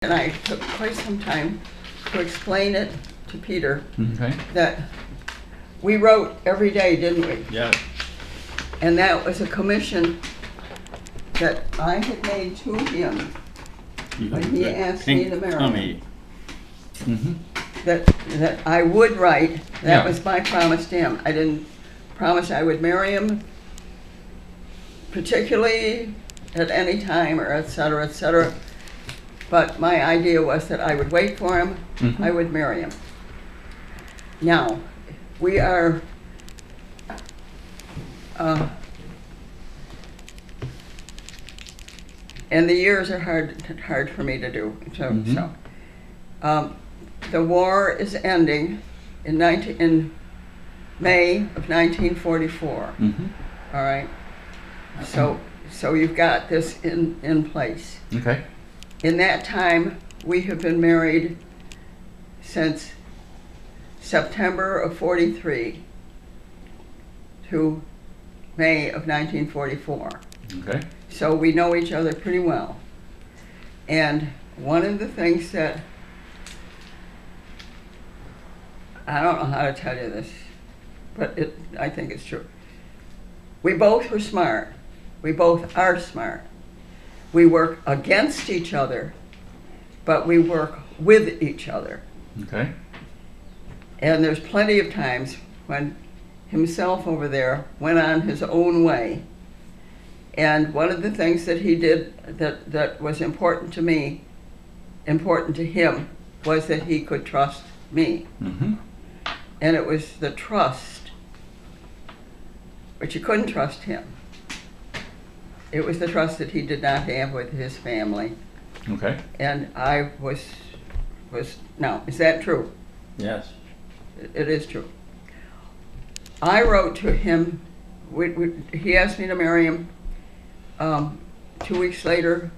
And I took quite some time to explain it to Peter, that we wrote every day, didn't we? Yeah. And that was a commission that I had made to him when he asked me to marry him. That I would write. That was my promise to him. I didn't promise I would marry him particularly at any time, or et cetera, et cetera. But my idea was that I would wait for him, I would marry him. Now, we are, and the years are hard for me to do. So, the war is ending in May of 1944. All right. So you've got this in place. Okay. In that time, we have been married since September of '43 to May of 1944. Okay. So we know each other pretty well. And one of the things that, I don't know how to tell you this, but I think it's true. We both were smart. We both are smart. We work against each other, but we work with each other. Okay. And there's plenty of times when himself over there went on his own way. And one of the things that he did that was important to me, important to him, was that he could trust me. And it was the trust, but you couldn't trust him. It was the trust that he did not have with his family. Okay. And I was now, is that true? Yes. It is true. I wrote to him, he asked me to marry him. 2 weeks later,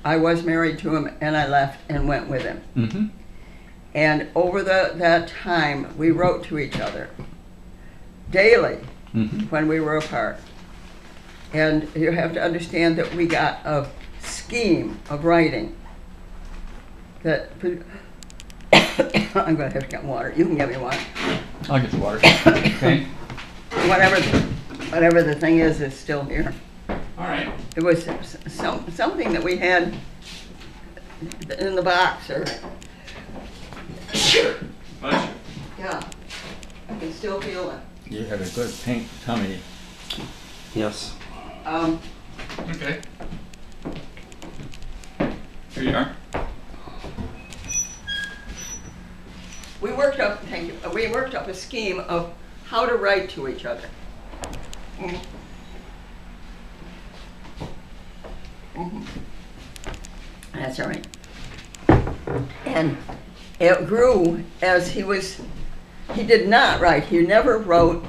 I was married to him, and I left and went with him. And over that time, we wrote to each other daily when we were apart. And you have to understand that we got a scheme of writing that I'm going to have to get water. You can get me water. I'll get the water. Okay. Whatever the thing is still here. All right. It was something that we had in the box, or yeah, I can still feel it. You have a good pink tummy. Yes. Okay. Here you are. We worked up, thank you. We worked up a scheme of how to write to each other. That's all right. And it grew as he did not write. He never wrote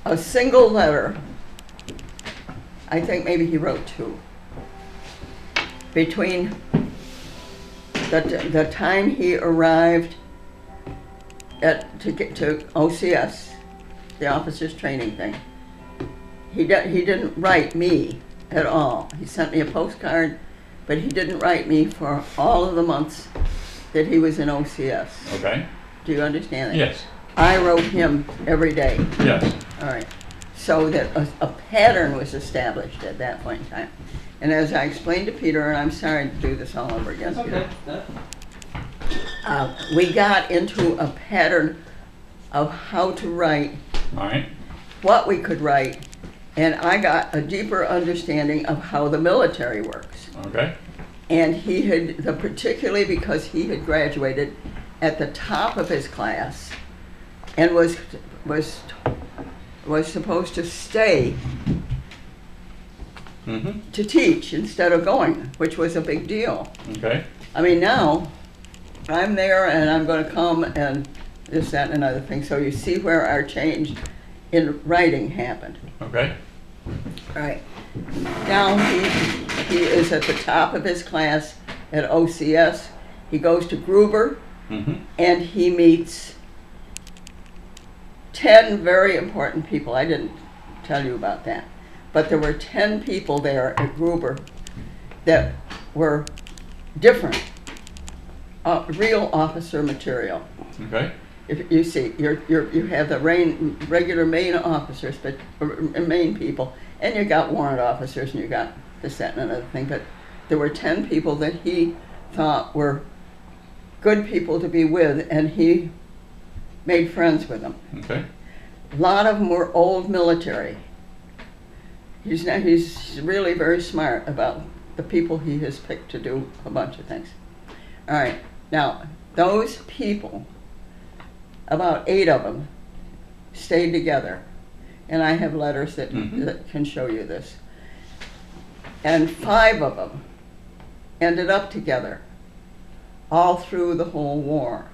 a single letter. I think maybe he wrote 2. Between the time he arrived to get to OCS, the officers training thing, he didn't write me at all. He sent me a postcard, but he didn't write me for all of the months that he was in OCS. Okay. Do you understand that? Yes. I wrote him every day. Yes. All right. So that a pattern was established at that point in time. And as I explained to Peter, and I'm sorry to do this all over again, Peter, we got into a pattern of how to write, All right. what we could write, and I got a deeper understanding of how the military works. Okay. And he had, particularly because he had graduated at the top of his class and was supposed to stay to teach instead of going, which was a big deal. Okay. I mean, now I'm there and I'm going to come and this, that, and another thing. So you see where our change in writing happened. Okay. All right. Now he is at the top of his class at OCS. He goes to Gruber and he meets 10 very important people. I didn't tell you about that. But there were 10 people there at Gruber that were different real officer material. Okay. If you see, you have the regular Maine officers, but Maine people, and you got warrant officers, and you got this, that, and another thing. But there were 10 people that he thought were good people to be with, and he made friends with them. Okay. A lot of them were old military. He's really very smart about the people he has picked to do a bunch of things. All right, now those people, about 8 of them, stayed together, and I have letters that can show you this. And 5 of them ended up together all through the whole war,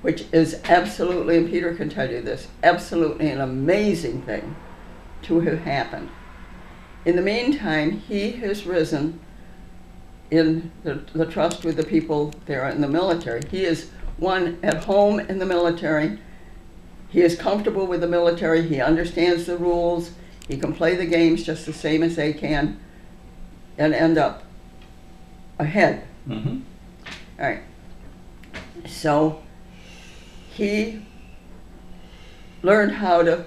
which is absolutely, and Peter can tell you this, absolutely an amazing thing to have happened. In the meantime, he has risen in the trust with the people there in the military. He is one at home in the military. He is comfortable with the military. He understands the rules. He can play the games just the same as they can and end up ahead. All right. So he learned how to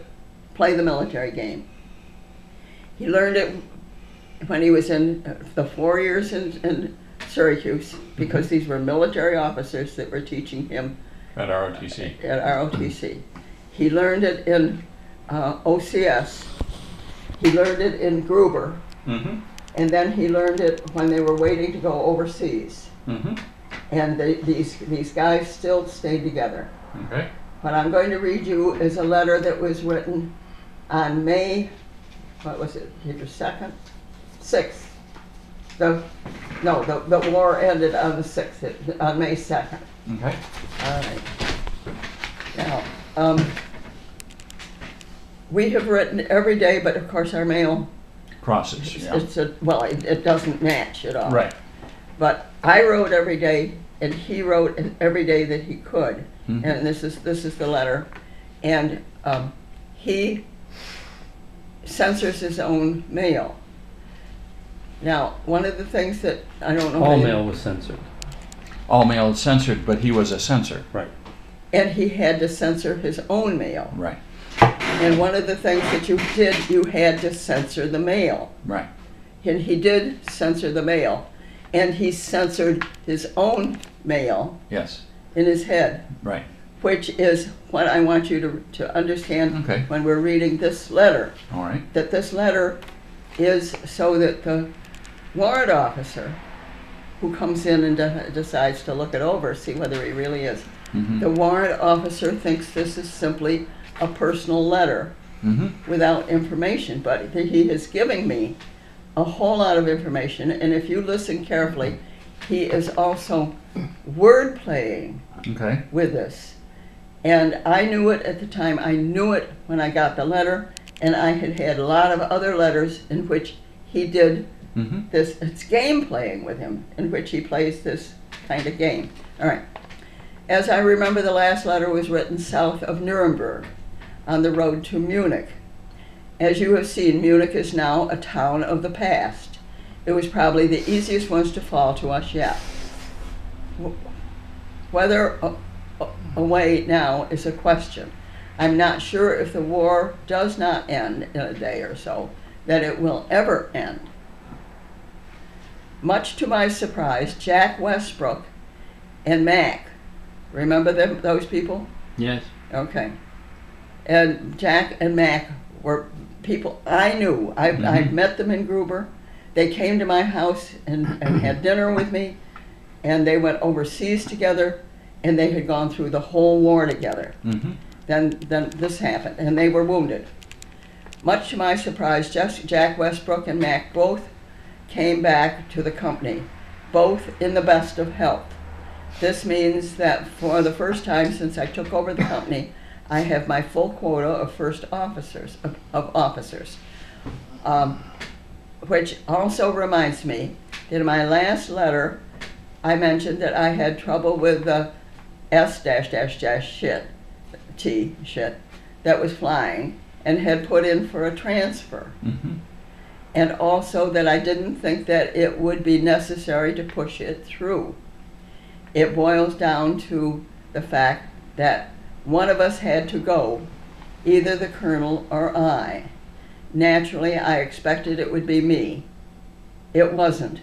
play the military game. He learned it when he was in the 4 years in Syracuse, because these were military officers that were teaching him at ROTC. At ROTC. He learned it in OCS. He learned it in Gruber. And then he learned it when they were waiting to go overseas. And these guys still stayed together. Okay. What I'm going to read you is a letter that was written on May, what was it, April 2nd? 6th. The war ended on the 6th, on May 2nd. Okay. All right. Now, we have written every day, but of course our mail, Crosses. Yeah. it doesn't match at all. Right. But I wrote every day, and he wrote every day that he could. And this is the letter. And he censors his own mail. Now, one of the things that I don't know. All mail was censored. All mail is censored, but he was a censor. Right. And he had to censor his own mail. Right. And one of the things that you did, you had to censor the mail. Right. And he did censor the mail. And he censored his own mail. Yes. In his head. Right. Which is what I want you to understand when we're reading this letter. All right. That this letter is so that the warrant officer who comes in and decides to look it over, see whether he really is, the warrant officer thinks this is simply a personal letter without information, but he is giving me a whole lot of information, and if you listen carefully, he is also word playing with this. And I knew it at the time. I knew it when I got the letter, and I had had a lot of other letters in which he did this. It's game playing with him, in which he plays this kind of game. All right. As I remember, the last letter was written south of Nuremberg on the road to Munich. As you have seen, Munich is now a town of the past. It was probably the easiest ones to fall to us yet. Whether away now is a question. I'm not sure if the war does not end in a day or so, that it will ever end. Much to my surprise, Jack Westbrook and Mac, remember them, those people? Yes. Okay. And Jack and Mac were people I knew. I'd met them in Gruber. They came to my house and had dinner with me, and they went overseas together, and they had gone through the whole war together. Then this happened, and they were wounded. Much to my surprise, Jack Westbrook and Mac both came back to the company, both in the best of health. This means that for the first time since I took over the company, I have my full quota of first officers, which also reminds me that in my last letter, I mentioned that I had trouble with the shit that was flying and had put in for a transfer. And also that I didn't think that it would be necessary to push it through. It boils down to the fact that one of us had to go, either the colonel or I. Naturally, I expected it would be me. It wasn't.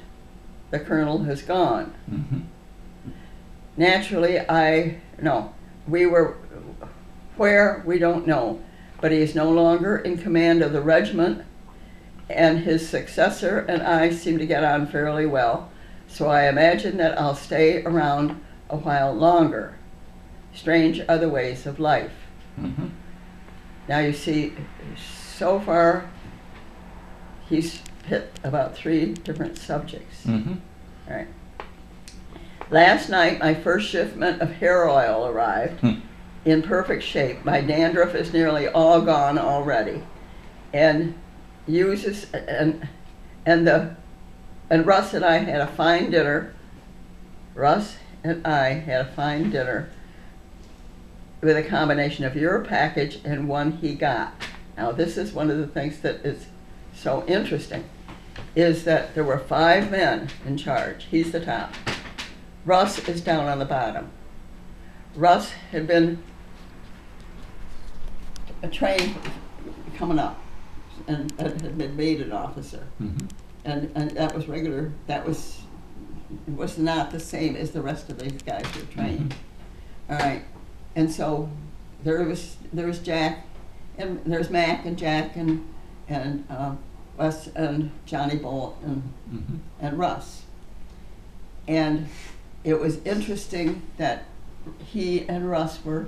The colonel has gone. Mhm. Naturally, we were where, we don't know, but he is no longer in command of the regiment, and his successor and I seem to get on fairly well, so I imagine that I'll stay around a while longer. Strange are the ways of life. Mhm. Now you see, so far, he's hit about 3 different subjects. Mhm. All right. Last night, my first shipment of hair oil arrived in perfect shape. My dandruff is nearly all gone already, and Russ and I had a fine dinner. Russ and I had a fine dinner with a combination of your package and one he got. Now, this is one of the things that is so interesting, is that there were 5 men in charge. He's the top. Russ is down on the bottom. Russ had been trained coming up and had been made an officer. Mhm. And that was regular, it was not the same as the rest of these guys who were trained. All right, and so there was Jack, and there's Mac and Jack and Wes and Johnny Bolt Mhm. and Russ. And it was interesting that he and Russ were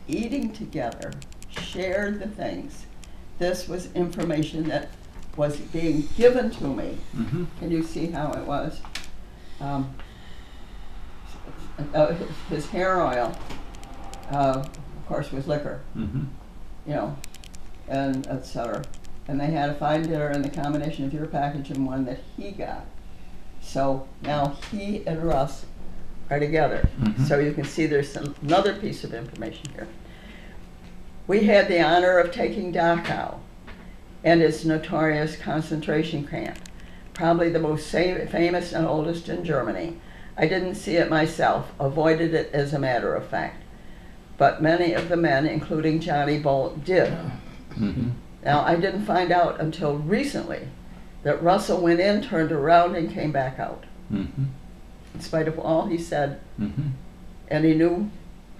eating together, shared the things. This was information that was being given to me. Mhm. Can you see how it was? His hair oil, of course, was liquor, Mhm. you know, and et cetera. And they had a fine dinner in the combination of your package and one that he got. So now he and Russ are together. Mhm. So you can see there's another piece of information here. We had the honor of taking Dachau and its notorious concentration camp, probably the most famous and oldest in Germany. I didn't see it myself, avoided it as a matter of fact. But many of the men, including Johnny Bolt, did. Mhm. Now, I didn't find out until recently that Russell went in, turned around, and came back out, Mhm. in spite of all he said, Mhm. and he knew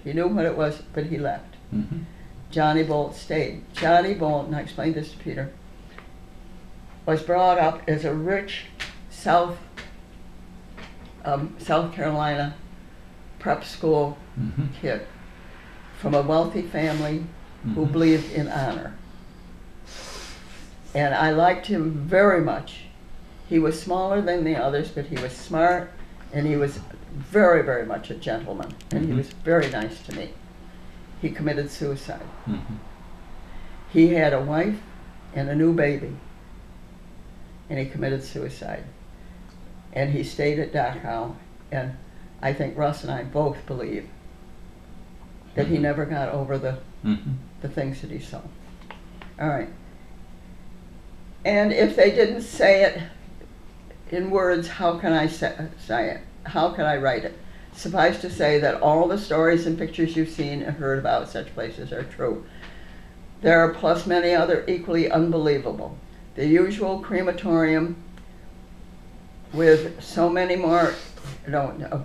what it was, but he left. Mhm. Johnny Bolt stayed. Johnny Bolt, and I explained this to Peter, was brought up as a rich South Carolina prep school Mhm. kid from a wealthy family who Mhm. believed in honor. And I liked him very much. He was smaller than the others, but he was smart, and he was very, very much a gentleman, and he Mhm. was very nice to me. He committed suicide. Mhm. He had a wife and a new baby, and he committed suicide. And he stayed at Dachau, and I think Russ and I both believe that he Mhm. never got over the Mhm. things that he saw. All right. And if they didn't say it in words, how can I say it? How can I write it? Suffice to say that all the stories and pictures you've seen and heard about such places are true. There are plus many other equally unbelievable. The usual crematorium with so many more, the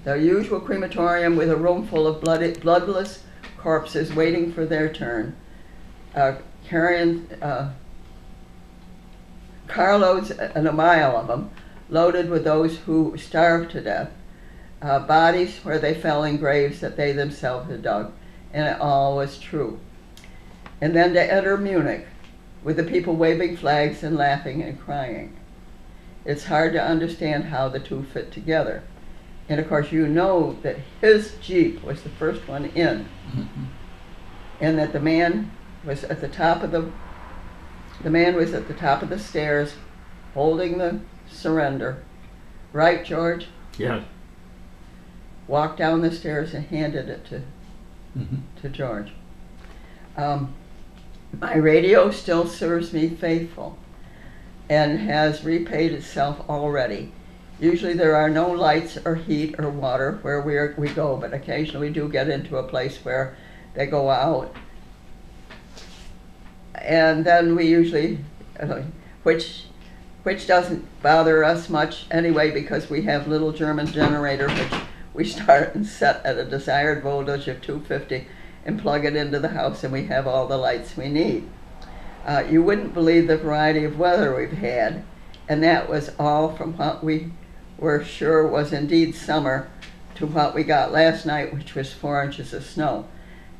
usual crematorium with a room full of bloodless corpses waiting for their turn, carrying carloads and a mile of them, loaded with those who starved to death, bodies where they fell in graves that they themselves had dug, and it all was true. And then to enter Munich with the people waving flags and laughing and crying. It's hard to understand how the two fit together. And of course, you know that his Jeep was the first one in, Mhm. and that the man was at the top of the stairs holding the surrender. Right, George? Yeah. Walked down the stairs and handed it Mhm. to George. My radio still serves me faithful and has repaid itself already. Usually there are no lights or heat or water where we go, but occasionally we do get into a place where they go out. And then we usually, which doesn't bother us much anyway, because we have little German generator which we start and set at a desired voltage of 250 and plug it into the house, and we have all the lights we need. You wouldn't believe the variety of weather we've had, and that was all from what we were sure was indeed summer to what we got last night, which was 4 inches of snow.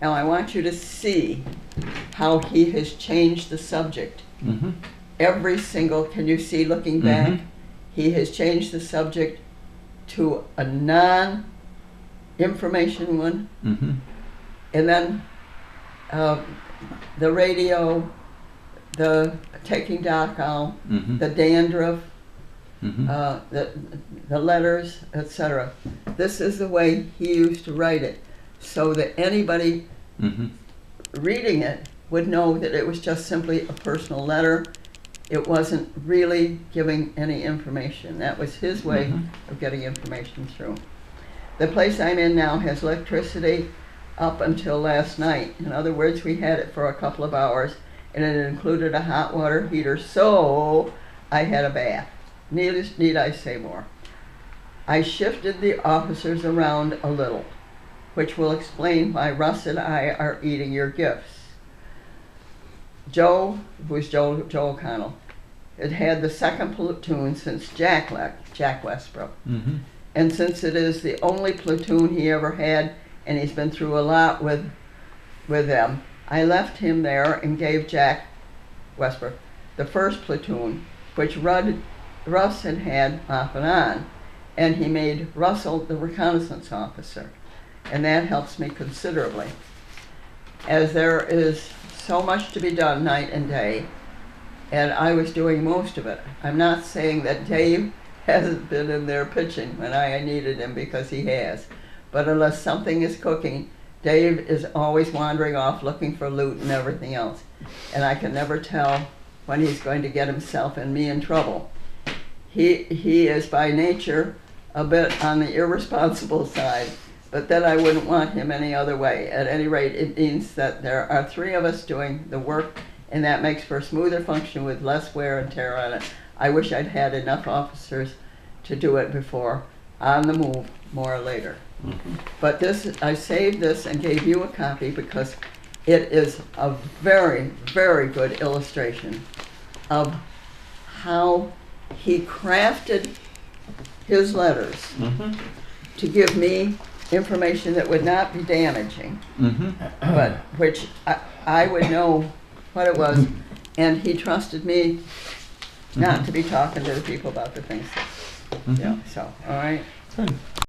Now I want you to see how he has changed the subject. Mm-hmm. Every single, can you see looking back? Mhm. He has changed the subject to a non-information one, Mm-hmm. and then the radio, the taking Dachau, Mm-hmm. the dandruff, Mm-hmm. the letters, etc. This is the way he used to write it, so that anybody Mm-hmm. reading it would know that it was just simply a personal letter. It wasn't really giving any information. That was his way Mhm. of getting information through. The place I'm in now has electricity up until last night. In other words, we had it for a couple of hours, and it included a hot water heater, so I had a bath. Need I say more? I shifted the officers around a little, which will explain why Russ and I are eating your gifts. Joe, who's Joe O'Connell, had the second platoon since Jack Westbrook. Mm-hmm. And since it is the only platoon he ever had, and he's been through a lot with them, I left him there and gave Jack Westbrook the first platoon, which Russ had off and on, and he made Russell the reconnaissance officer, and that helps me considerably. As there is so much to be done night and day, and I was doing most of it. I'm not saying that Dave hasn't been in there pitching when I needed him, because he has. But unless something is cooking, Dave is always wandering off looking for loot and everything else. And I can never tell when he's going to get himself and me in trouble. He is by nature a bit on the irresponsible side, but then I wouldn't want him any other way. At any rate, it means that there are 3 of us doing the work, and that makes for a smoother function with less wear and tear on it. I wish I'd had enough officers to do it before, on the move, more later. Mm-hmm. But this, I saved this and gave you a copy because it is a very, very good illustration of how he crafted his letters Mm-hmm. to give me information that would not be damaging, Mm-hmm. but which I would know what it was, and he trusted me not to be talking to the people about the things. Mm-hmm. Yeah, so, all right. Good.